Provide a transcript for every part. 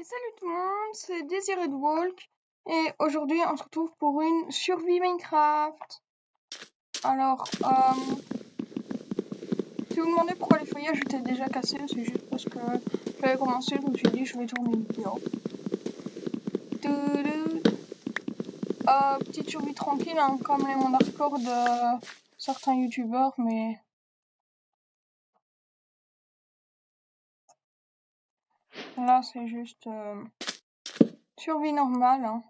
Salut tout le monde, c'est Desired Walk et aujourd'hui on se retrouve pour une survie Minecraft. Alors, si vous me demandez pourquoi les feuillages étaient déjà cassés, c'est juste parce que j'avais commencé, je me suis dit je vais tourner une vidéo. Petite survie tranquille, hein, comme les mondes hardcore de certains youtubeurs, mais là c'est juste survie normale. Hein.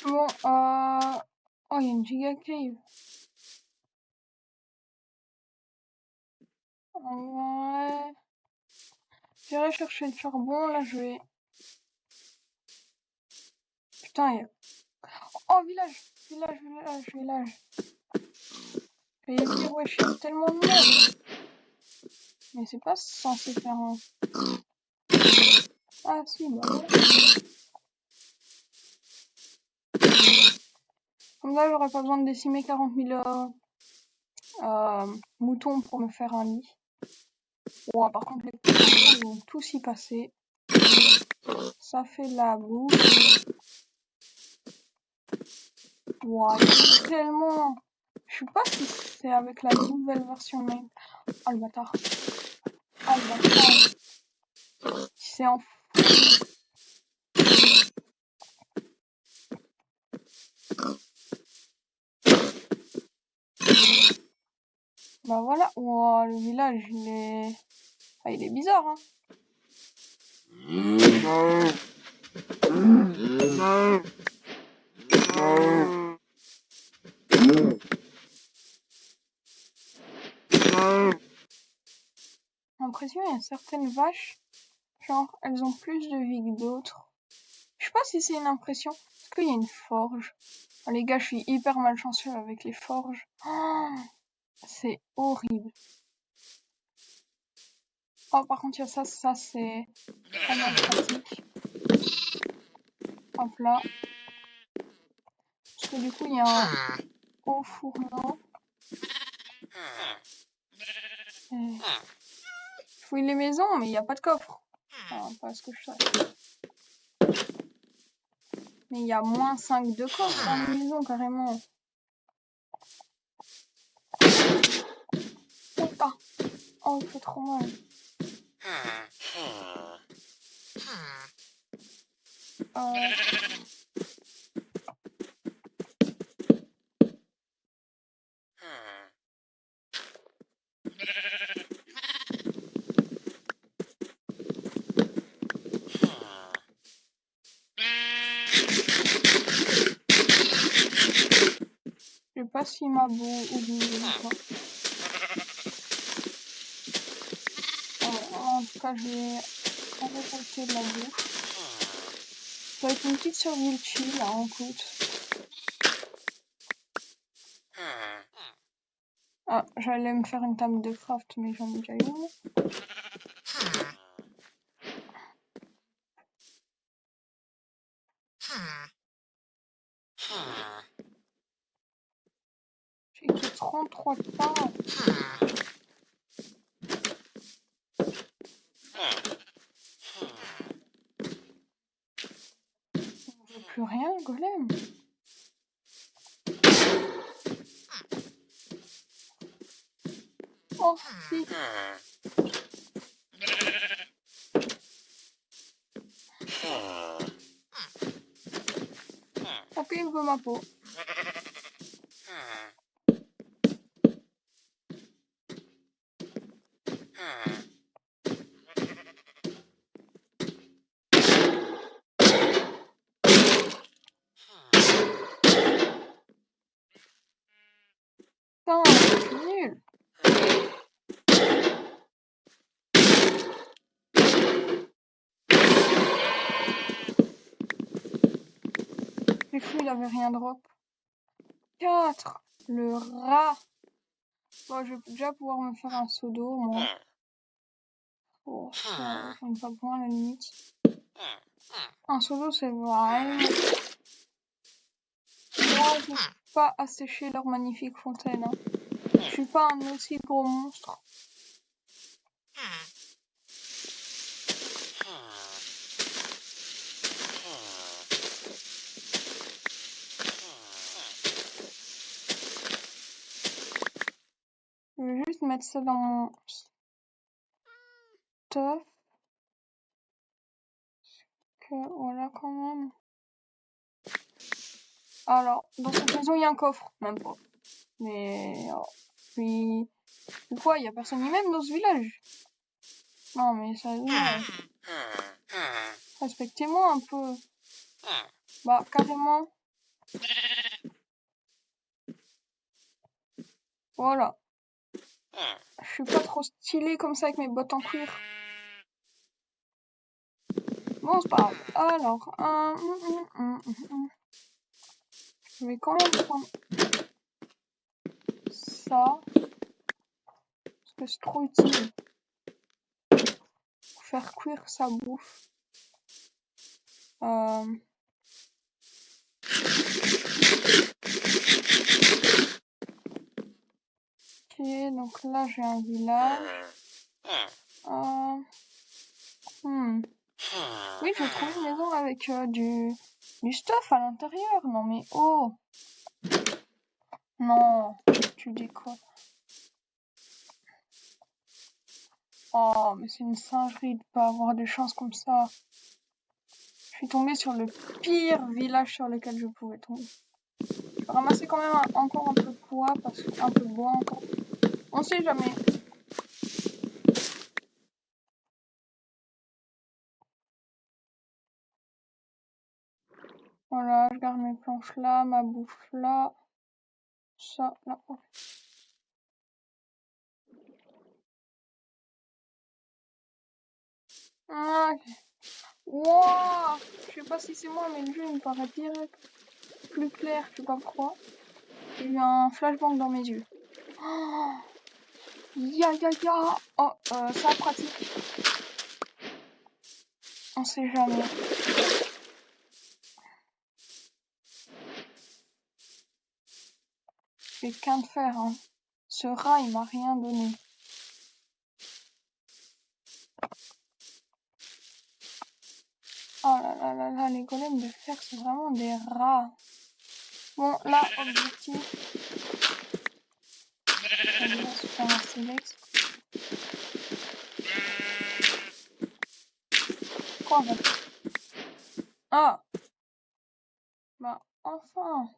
Bon, oh, il y a une giga cave. Ouais. J'irai chercher le charbon, là je vais... Putain, il y a... Oh, village. J'allais dire, wesh, il y a tellement de monde. Mais c'est pas censé faire un... Ah si, bah voilà. Comme ça, j'aurais pas besoin de décimer 40 000 moutons pour me faire un lit. Bon, par contre, les petits ils vont tous y passer. Ça fait la bouffe. Wow, il y a tellement... Je sais pas si c'est avec la nouvelle version même. Oh le bâtard. Oh le bâtard. C'est en... Bah voilà. Wow, le village, il est... Ah, il est bizarre, hein. J'ai l'impression qu'il y a certaines vaches, genre, elles ont plus de vie que d'autres. Je sais pas si c'est une impression. Est-ce qu'il y a une forge? Oh, les gars, je suis hyper malchanceux avec les forges. Oh, c'est horrible. Oh, par contre, il y a ça c'est vraiment pratique. Hop là. Parce que du coup, il y a un haut fourneau. Et... Je fouille les maisons, mais il n'y a pas de coffre. Enfin, pas ce que je sache. Mais il y a moins 5 de coffre dans les maisons, carrément. Putain. Oh, il fait trop mal. Je sais pas s'il m'a oublié ou pas. En tout cas, je vais en récolter de la bouffe. Ça va être une petite survie chill, là, en écoute. Ah, j'allais me faire une table de craft, mais j'en ai déjà une. J'ai que 33 de pain. Je veux plus rien, golem. Oh, si. Ok, il veut ma peau. Putain, je suis nul. J'ai cru il avait rien drop. 4. Le rat. Bon, je vais déjà pouvoir me faire un seau d'eau, moi. Oh, ça, j'en ai pas besoin à la limite. Un seau d'eau, c'est vraiment... Moi, je suis pas assécher leur magnifique fontaine. Hein. Je suis pas un aussi gros monstre. ça dans mon stuff. Que voilà quand même. Alors, dans cette maison, il y a un coffre. Même pas. Mais... puis... Quoi, il y a personne ni même dans ce village. Non, mais ça... Respectez-moi un peu. Bah, carrément. Voilà. Je suis pas trop stylé comme ça avec mes bottes en cuir. Bon, c'est pas grave. Alors, je vais quand même prendre ça. Parce que c'est trop utile. Pour faire cuire sa bouffe. Ok, donc là j'ai un village. Oui, j'ai trouvé une maison avec du stuff à l'intérieur. Non mais oh. Non, tu dis quoi? Oh, mais c'est une singerie de pas avoir des chances comme ça. Je suis tombée sur le pire village sur lequel je pouvais tomber. Je vais ramasser quand même encore un peu de poids, parce que un peu de bois encore. On sait jamais. Voilà, je garde mes planches là, ma bouffe là. Ça, là. Ah, wow, je sais pas si c'est moi, mais le jeu il me paraît direct plus clair, je sais pas pourquoi. J'ai eu un flashbang dans mes yeux. Oh, ya ya ya. Oh, ça pratique. On sait jamais. J'ai qu'un de faire, hein. Ce rat, il m'a rien donné. Oh là là là là, les golems de fer, c'est vraiment des rats. Bon, là, objectif. On va se faire un select. Quoi, on va... Ah! Bah, enfin!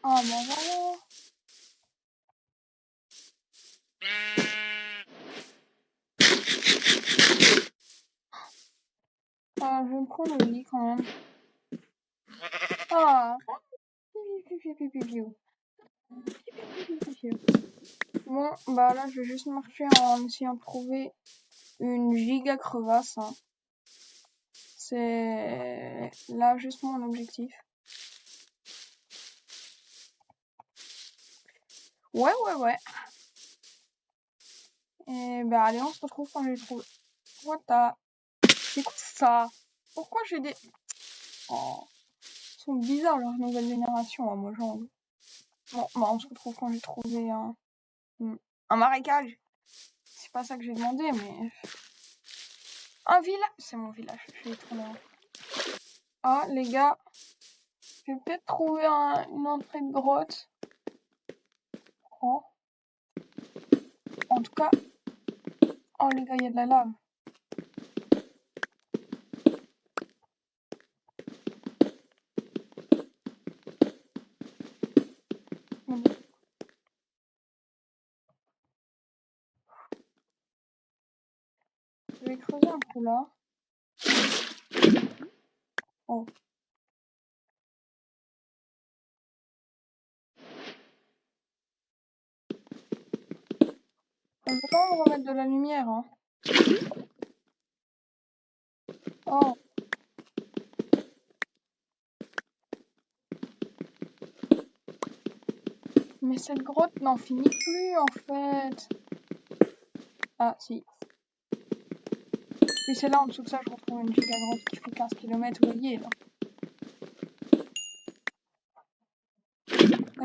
Ah, bah voilà! Ah, je vais prendre le lit quand même. Ah! Bon, bah là, je vais juste marcher en essayant de trouver une giga crevasse. Hein. C'est là juste mon objectif. Ouais. Et bah allez, on se retrouve quand j'ai trouvé. What the... C'est quoi ça? Pourquoi j'ai des... Oh, ils sont bizarres leur nouvelle génération, hein, moi j'en... Bon, bah on se retrouve quand j'ai trouvé un marécage. C'est pas ça que j'ai demandé, mais... Un village... C'est mon village, je vais tourner. Ah, les gars, je vais peut-être trouver une entrée de grotte. Oh. En tout cas... Oh les gars, il y a de la lave. Je vais creuser un peu là. Oh. On peut quand même remettre de la lumière, hein. Oh. Mais cette grotte n'en finit plus, en fait. Ah, si. Oui, c'est là, en dessous de ça, je retrouve une giga grotte qui fait 15 km, vous voyez, là.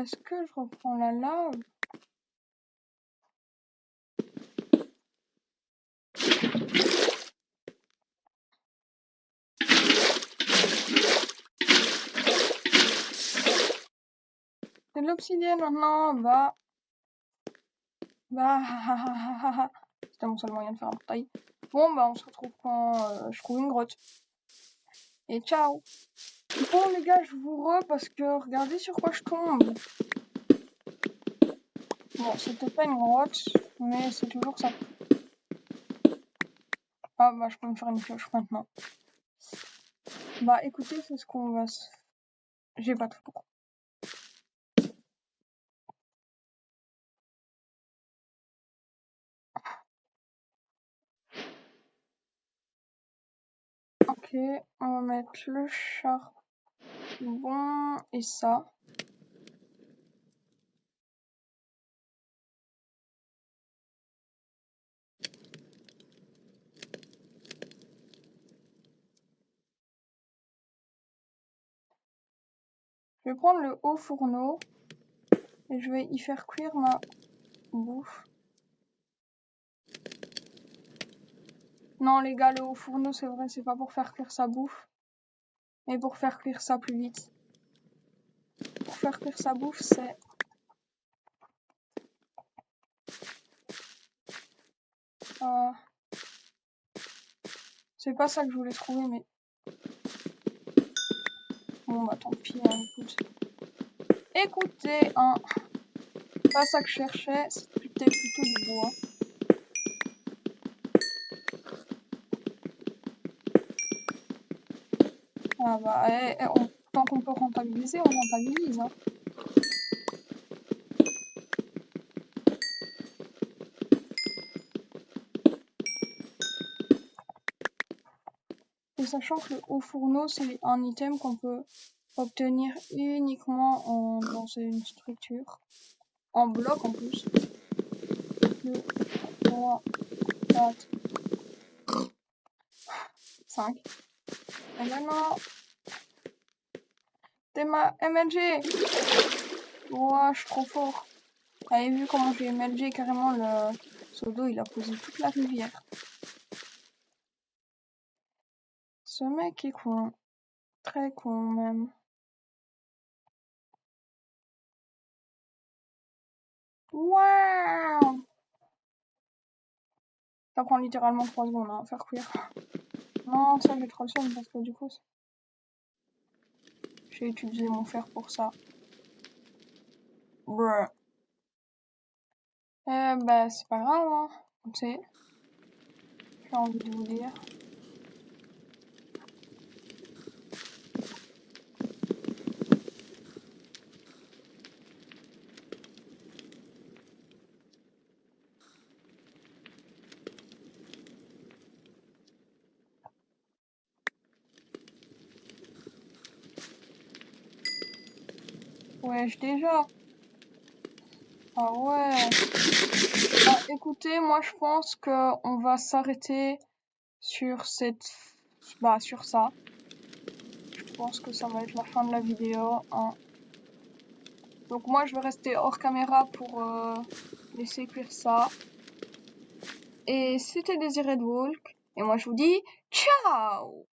Est-ce que je reprends la lave? C'est de l'obsidienne maintenant, bah... C'était mon seul moyen de faire un portail. Bon, bah on se retrouve quand je trouve une grotte. Et ciao. Bon les gars, je vous parce que regardez sur quoi je tombe. Bon, c'était pas une grotte, mais c'est toujours ça. Ah bah je peux me faire une pioche maintenant. Bah écoutez, c'est ce qu'on va se... J'ai pas de four. Ok, on va mettre le charbon et ça. Je vais prendre le haut fourneau et je vais y faire cuire ma bouffe. Non les gars, le haut fourneau c'est vrai, c'est pas pour faire cuire sa bouffe, mais pour faire cuire ça plus vite. Pour faire cuire sa bouffe, c'est... C'est pas ça que je voulais trouver, mais... Bon bah tant pis, hein, écoute. Écoutez, hein... Pas ça que je cherchais, c'était plutôt du bois. Ah bah, tant qu'on peut rentabiliser, on rentabilise, hein. Et sachant que le haut fourneau, c'est un item qu'on peut obtenir uniquement dans une structure. En bloc en plus. 2, 3, 4, 5. Et maintenant, t'es ma MLG. Ouah, je suis trop fort. Vous avez vu comment j'ai MLG carrément le seau d'eau, il a posé toute la rivière. Ce mec est con. Très con même. Waouh! Ça prend littéralement 3 secondes à faire cuire. Non, ça j'ai trop le seum parce que du coup, j'ai utilisé mon fer pour ça. Bruh. Bah c'est pas grave, hein. Tu sais, j'ai envie de vous dire. Wesh, déjà. Ah ouais. Bah écoutez, moi je pense que on va s'arrêter sur cette... Bah sur ça. Je pense que ça va être la fin de la vidéo, hein. Donc moi je vais rester hors caméra pour laisser cuire ça. Et c'était Desiree de Walk. Et moi je vous dis ciao!